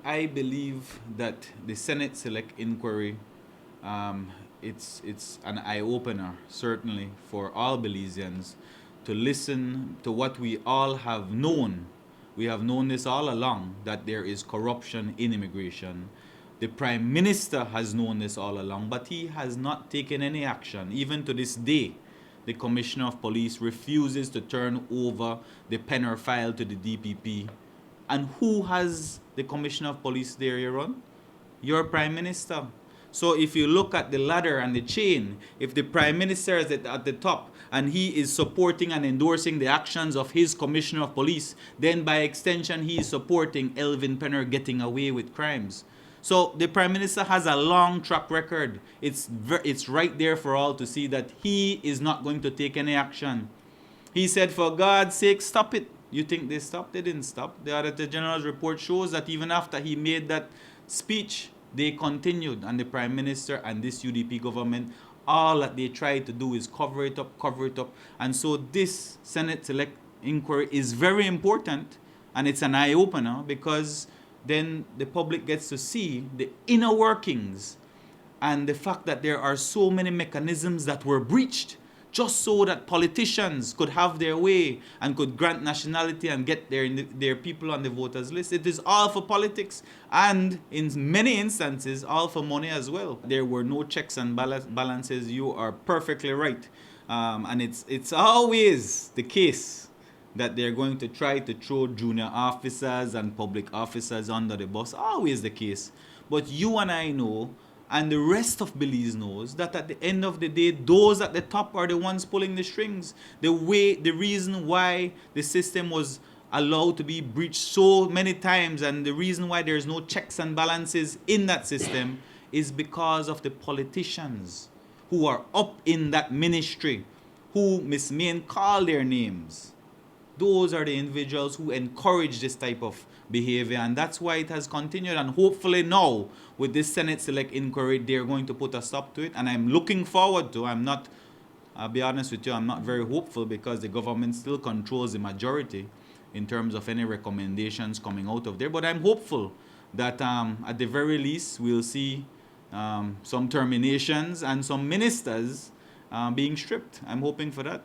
I believe that the Senate Select Inquiry, it's an eye-opener, certainly, for all Belizeans to listen to what we all have known. We have known this all along, that there is corruption in immigration. The Prime Minister has known this all along, but he has not taken any action. Even to this day, the Commissioner of Police refuses to turn over the Penner file to the DPP. And who has the Commissioner of Police there, Yaron? Your Prime Minister. So if you look at the ladder and the chain, if the Prime Minister is at the top and he is supporting and endorsing the actions of his Commissioner of Police, then by extension he is supporting Elvin Penner getting away with crimes. So the Prime Minister has a long track record. It's right there for all to see that he is not going to take any action. He said, for God's sake, stop it. You think they stopped? They didn't stop. The Auditor General's report shows that even after he made that speech, they continued. And the Prime Minister and this UDP government, all that they tried to do is cover it up, cover it up. And so this Senate Select Inquiry is very important, and it's an eye-opener, because then the public gets to see the inner workings and the fact that there are so many mechanisms that were breached just so that politicians could have their way and could grant nationality and get their people on the voters list. It is all for politics, and in many instances, all for money as well. There were no checks and balances. You are perfectly right. And it's always the case that they're going to try to throw junior officers and public officers under the bus. Always the case. But you and I know, and the rest of Belize knows, that at the end of the day, those at the top are the ones pulling the strings. The reason why the system was allowed to be breached so many times, and the reason why there's no checks and balances in that system, is because of the politicians who are up in that ministry, who Ms. Meighan called their names. Those are the individuals who encourage this type of behavior, and that's why it has continued. And hopefully now, with this Senate Select Inquiry, they're going to put a stop to it. And I'm looking forward to, I'll be honest with you, I'm not very hopeful, because the government still controls the majority in terms of any recommendations coming out of there. But I'm hopeful that at the very least, we'll see some terminations and some ministers being stripped. I'm hoping for that.